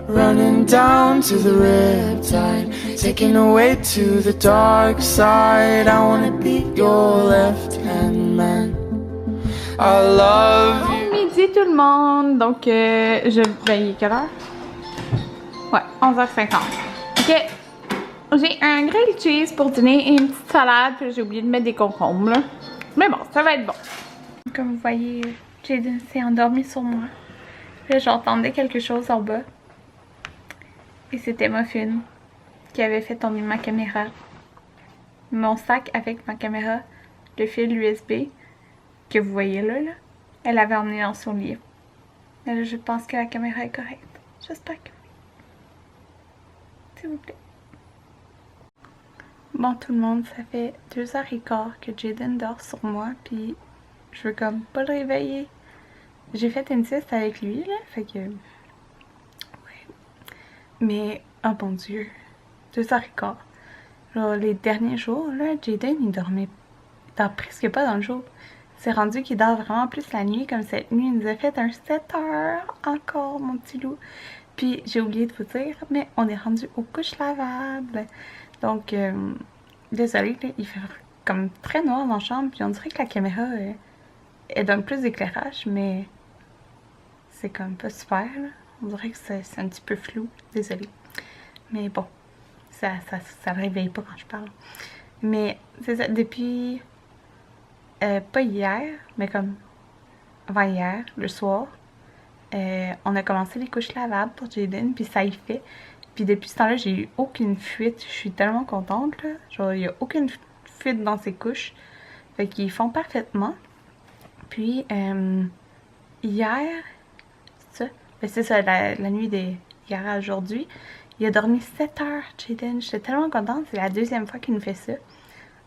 running down to the riptide, taken away to the dark side. I wanna be your left-hand man. I love you. Bon midi tout le monde, donc il est quelle heure? Ouais, 11h50. Ok, j'ai un grilled cheese pour dîner et une petite salade, puis j'ai oublié de mettre des concombres là. Mais bon, ça va être bon. Comme vous voyez, Jaden s'est endormi sur moi. Puis là, j'entendais quelque chose en bas. Et c'était Muffin qui avait fait tomber ma caméra. Mon sac avec ma caméra, le fil USB que vous voyez là, elle avait emmené dans son lit. Mais là, je pense que la caméra est correcte. J'espère que oui. S'il vous plaît. Bon tout le monde, ça fait 2h15 que Jaden dort sur moi, puis je veux comme pas le réveiller. J'ai fait une sieste avec lui là, fait que... Ouais. Mais, oh mon dieu, 2h15. Genre les derniers jours là, Jaden il dort presque pas dans le jour. C'est rendu qu'il dort vraiment plus la nuit, comme cette nuit il nous a fait un 7 heures encore mon petit loup. Puis j'ai oublié de vous dire, mais on est rendu aux couches lavables. Donc, désolée, il fait comme très noir dans la chambre, puis on dirait que la caméra, elle donne plus d'éclairage, mais c'est comme pas super, là. On dirait que c'est un petit peu flou, désolée. Mais bon, ça le réveille pas quand je parle. Mais c'est ça, depuis, pas hier, mais comme avant-hier, le soir, on a commencé les couches lavables pour Jaden, puis ça y fait. Puis depuis ce temps-là, j'ai eu aucune fuite. Je suis tellement contente, là. Genre, il n'y a aucune fuite dans ces couches. Fait qu'ils font parfaitement. Puis, hier, c'est ça? Ben, c'est ça, la nuit d'hier à aujourd'hui, il a dormi 7 heures, Jaden. J'étais tellement contente. C'est la deuxième fois qu'il nous fait ça.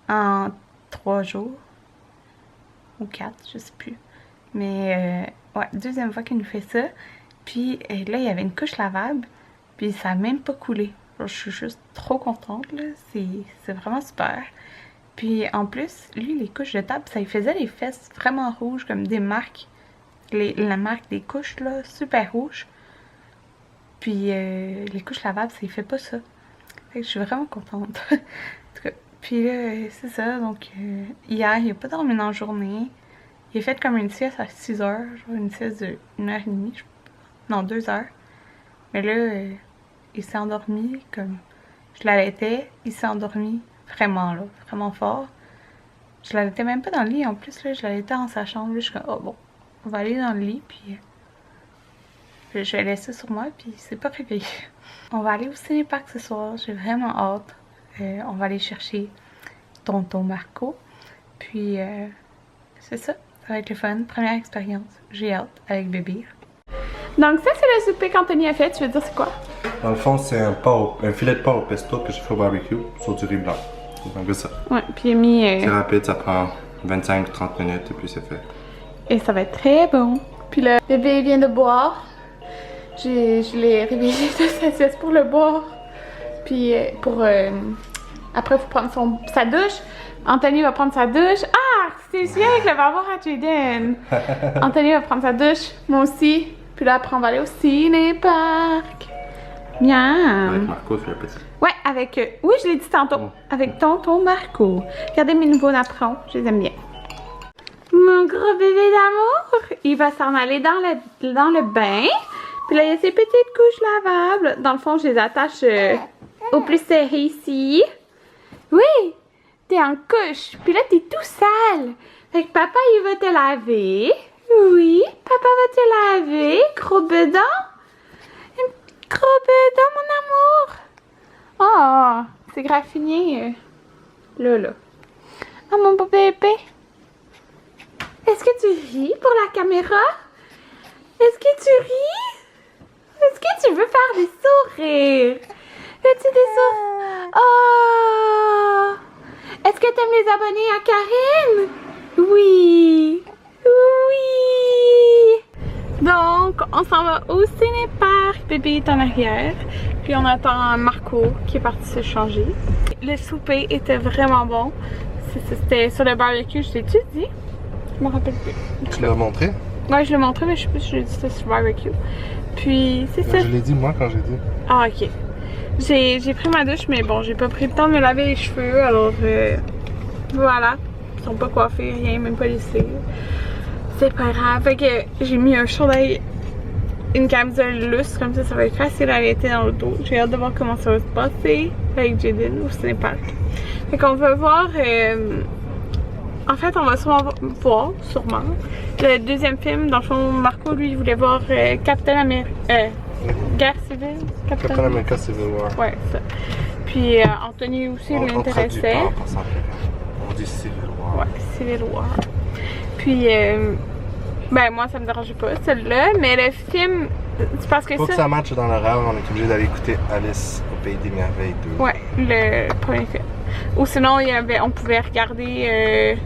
En 3 jours. Ou 4, je sais plus. Mais, ouais, deuxième fois qu'il nous fait ça. Puis, là, il y avait une couche lavable. Puis ça a même pas coulé. Je suis juste trop contente, là. C'est vraiment super. Puis en plus, lui, les couches de table, ça lui faisait les fesses vraiment rouges, comme des marques. La marque des couches, là, super rouges. Puis les couches lavables, ça lui fait pas ça. Fait que je suis vraiment contente. En tout cas, puis là, c'est ça. Donc, hier, il a pas dormi dans la journée. Il a fait comme une sieste à 6 heures, genre une sieste de 1h30. Non, 2 heures. Mais là, il s'est endormi comme... Je l'allaitais, il s'est endormi vraiment là, vraiment fort. Je l'allaitais même pas dans le lit en plus, là, je l'allaitais dans sa chambre. Là, je suis comme, oh bon, on va aller dans le lit, puis je vais laisser sur moi, puis c'est pas réveillé. On va aller au cinéparc ce soir, j'ai vraiment hâte. On va aller chercher tonton Marco, puis c'est ça, ça va être le fun, première expérience, j'ai hâte avec bébé. Donc ça c'est le souper qu'Anthony a fait, tu veux dire c'est quoi? Dans le fond c'est un filet de porc au pesto que j'ai fait au barbecue sur du riz blanc. Donc c'est ça. Ouais, puis il a mis... C'est rapide, ça prend 25-30 minutes et puis c'est fait. Et ça va être très bon. Puis le bébé vient de boire. Je l'ai réveillé de sa sieste pour le boire. Puis pour... après il faut prendre sa douche. Anthony va prendre sa douche. Ah! C'est celui avec le bavard à Jaden. Anthony va prendre sa douche, moi aussi. Puis là, après, on va aller au ciné-parc. Miam! Avec Marco, c'est le petit. Ouais, avec... oui, je l'ai dit tantôt. Avec tonton Marco. Regardez mes nouveaux napperons. Je les aime bien. Mon gros bébé d'amour. Il va s'en aller dans le bain. Puis là, il y a ces petites couches lavables. Dans le fond, je les attache au plus serré ici. Oui! T'es en couche. Puis là, t'es tout sale. Fait que papa, il va te laver. Oui, papa va te laver. Gros bedon. Gros bedon, mon amour. Oh, c'est graffiné. Là. Oh, mon beau bébé. Est-ce que tu ris pour la caméra? Est-ce que tu ris? Est-ce que tu veux faire des sourires? Fais-tu des sourires? Oh! Est-ce que tu aimes les abonnés à Karine? Oui! Oui! Donc, on s'en va au ciné-parc. Bébé est en arrière. Puis on attend Marco qui est parti se changer. Le souper était vraiment bon. C'était sur le barbecue, je t'ai-tu dit? Je me rappelle plus. Tu l'as montré? Ouais, je l'ai montré, mais je sais plus si je l'ai dit c'était sur barbecue. Puis, c'est ça. Je l'ai dit moi quand j'ai dit. Ah, ok. J'ai pris ma douche, mais bon, j'ai pas pris le temps de me laver les cheveux, alors voilà. Ils sont pas coiffés, rien, même pas lissés. C'est pas grave. Fait que j'ai mis un chandail, une camisole lustre, comme ça va être facile à arrêter dans le dos. J'ai hâte de voir comment ça va se passer avec Jaden au cinépark. Fait qu'on va voir. En fait, on va sûrement voir, le deuxième film. Dans le fond, Marco, lui, il voulait voir Captain America. Guerre civile. Captain America Civil War. Ouais, ça. Puis Anthony aussi l'intéressait. On dit Civil War. Ouais, Civil War. Puis, ben moi, ça me dérangeait pas, celle-là. Mais le film, c'est parce que Faut que ça matche dans l'horaire, on est obligé d'aller écouter Alice au Pays des Merveilles 2. Ouais, le premier film. Ou sinon, on pouvait regarder.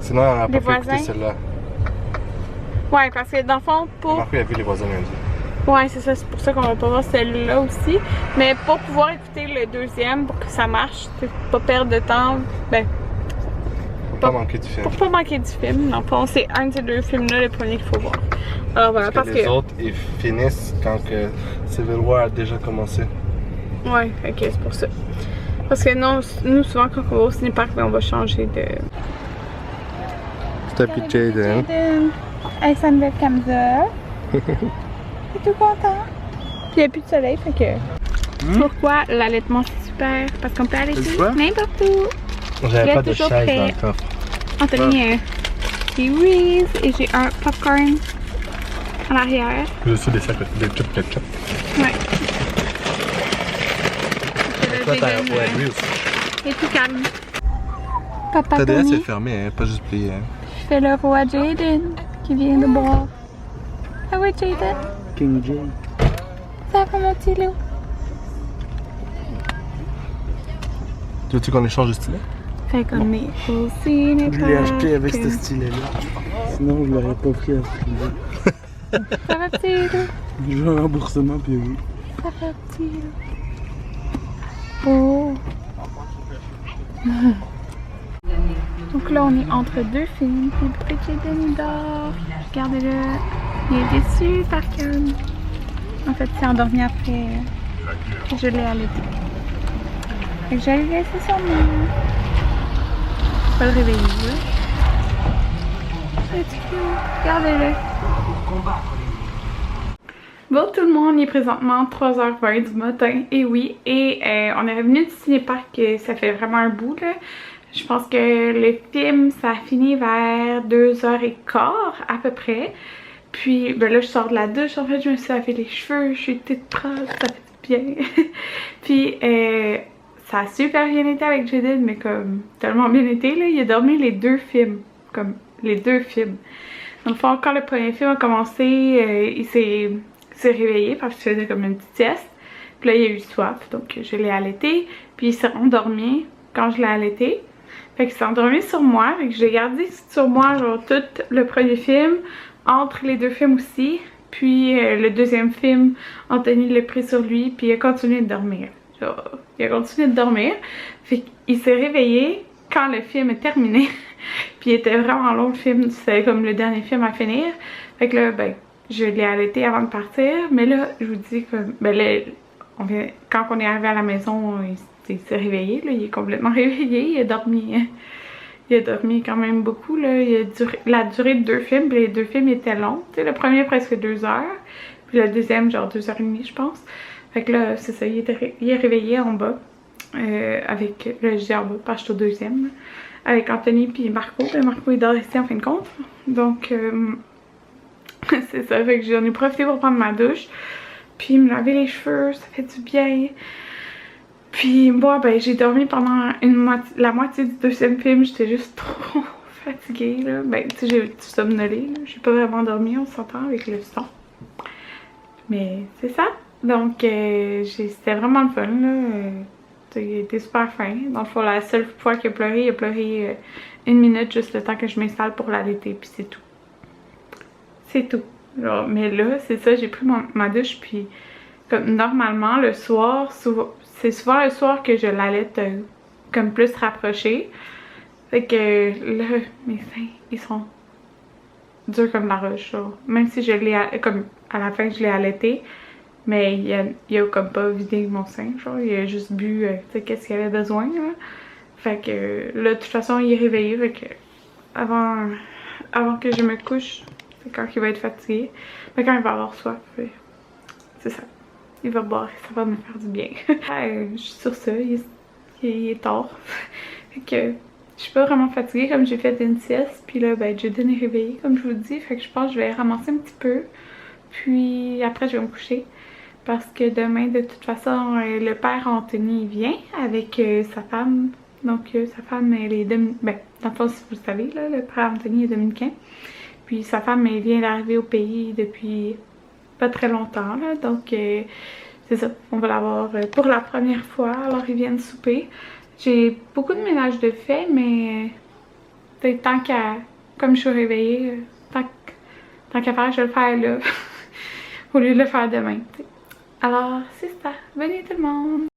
Sinon, on n'a Les pas pu voisins. écouter celle-là. Ouais, parce que dans le fond, pour. Marco a vu Les Voisins lundi. Ouais, c'est ça, c'est pour ça qu'on va pas voir celle-là aussi. Mais pour pouvoir écouter le deuxième, pour que ça marche, pas perdre de temps, ben. Faut pas manquer du film. Pour pas manquer du film, dans le fond, c'est un de ces deux films-là, le premier qu'il faut voir. Alors voilà, parce que les autres, ils finissent quand que Civil War a déjà commencé. Ouais, ok, c'est pour ça. Parce que non, nous, souvent, quand on va au cinépark, ben, on va changer de. C'est un petit Jaden. Avec sa nouvelle camisole. Il est tout content. Puis il n'y a plus de soleil, fait que. Pourquoi l'allaitement c'est super? Parce qu'on peut allaiter n'importe où. J'avais pas de chaise dans le coffre. Anthony a des Reese et j'ai un popcorn à l'arrière. J'ai aussi des sacs de chips ketchup. Ouais. Toi, t'as Reese. Il est tout calme. Papa Ta DS Tony. est fermée, hein, pas juste pliée. Hein. Je fais le roi Jaden qui vient de boire. Ah oui, Jaden. King J. Ça va mon petit loup. Tu veux-tu qu'on échange de stylet? Fait qu'on est au cinépark. Je l'ai acheté avec ce stylet-là. Sinon, je l'aurais pas pris à ce prix-là. Ça va, petit loup? Je veux un remboursement, puis oui. Ça va, petit loup? Oh! Donc là, on est entre deux films. Puis petit Jaden dort. Regardez-le. Il est déçu par Cam. En fait, il s'est endormi après que je l'ai allaité. Fait que j'allais le laisser sur moi. Pas le réveiller, là. C'est cute. Regardez-le. Bon tout le monde, il est présentement 3h20 du matin, et oui, et on est revenu du cinépark, ça fait vraiment un bout là. Je pense que le film, ça a fini vers 2h15 à peu près. Puis ben là je sors de la douche, en fait je me suis lavé les cheveux, je suis toute propre, ça fait bien. Puis ça a super bien été avec Jaden, mais comme tellement bien été là, il a dormi les deux films, comme les deux films. Dans le fond, quand le premier film a commencé, il s'est réveillé parce qu'il faisait comme une petite sieste. Puis là, il a eu soif, donc je l'ai allaité. Puis il s'est endormi quand je l'ai allaité. Fait qu'il s'est endormi sur moi. Fait que je l'ai gardé sur moi genre tout le premier film, entre les deux films aussi. Puis le deuxième film, Anthony l'a pris sur lui, puis il a continué de dormir. Genre, il a continué de dormir. Fait qu'il s'est réveillé quand le film est terminé. Puis il était vraiment long le film, c'était comme le dernier film à finir. Fait que là, ben, je l'ai allaité avant de partir. Mais là, je vous dis que, ben là, quand on est arrivé à la maison, il s'est réveillé, là, il est complètement réveillé, il a dormi quand même beaucoup, là. La durée de deux films, puis les deux films étaient longs. Tu sais, le premier presque 2 heures, puis le deuxième genre 2h30 je pense. Fait que là, c'est ça, il est réveillé en bas, avec, là je dis en bas, parce que je suis au deuxième, là, avec Anthony puis Marco. Ben, Marco il dort ici en fin de compte, donc c'est ça, fait que j'en ai profité pour prendre ma douche, puis me laver les cheveux, ça fait du bien. Puis moi, ben j'ai dormi pendant la moitié du deuxième film, j'étais juste trop fatiguée là. Ben tu sais, j'ai somnolé là, j'ai pas vraiment dormi, on s'entend avec le son. Mais c'est ça, donc c'était vraiment le fun là. Il était super fin. Dans le fond, la seule fois qu'il a pleuré 1 minute, juste le temps que je m'installe pour l'allaiter, puis c'est tout. C'est tout. Alors, mais là, c'est ça, j'ai pris ma douche, puis comme normalement, le soir, c'est souvent le soir que je l'allaite comme plus rapproché. Fait que là, mes seins, ils sont dur comme la roche, là. Même si je l'ai, comme à la fin je l'ai allaité, mais il a comme pas vidé mon sein, genre, il a juste bu, tu sais, qu'est-ce qu'il avait besoin, là. Fait que là, de toute façon, il est réveillé, fait que avant que je me couche, c'est quand il va être fatigué, mais quand il va avoir soif, c'est ça. Il va boire et ça va me faire du bien. Je suis sur ça, il est tard. Fait que je suis pas vraiment fatiguée comme j'ai fait une sieste. Puis là, ben Jaden est réveillé comme je vous dis. Fait que je pense que je vais ramasser un petit peu. Puis après, je vais me coucher. Parce que demain, de toute façon, le père Anthony vient avec sa femme. Donc sa femme, elle est dans le fond, si vous le savez, là, le père Anthony est dominicain. Puis sa femme, elle vient d'arriver au pays depuis pas très longtemps, là. Donc c'est ça, on va l'avoir pour la première fois. Alors ils viennent souper. J'ai beaucoup de ménage de fait, mais tant qu'à, comme je suis réveillée, tant qu'à faire, je vais le faire là, au lieu de le faire demain. T'sais. Alors c'est ça, venez tout le monde!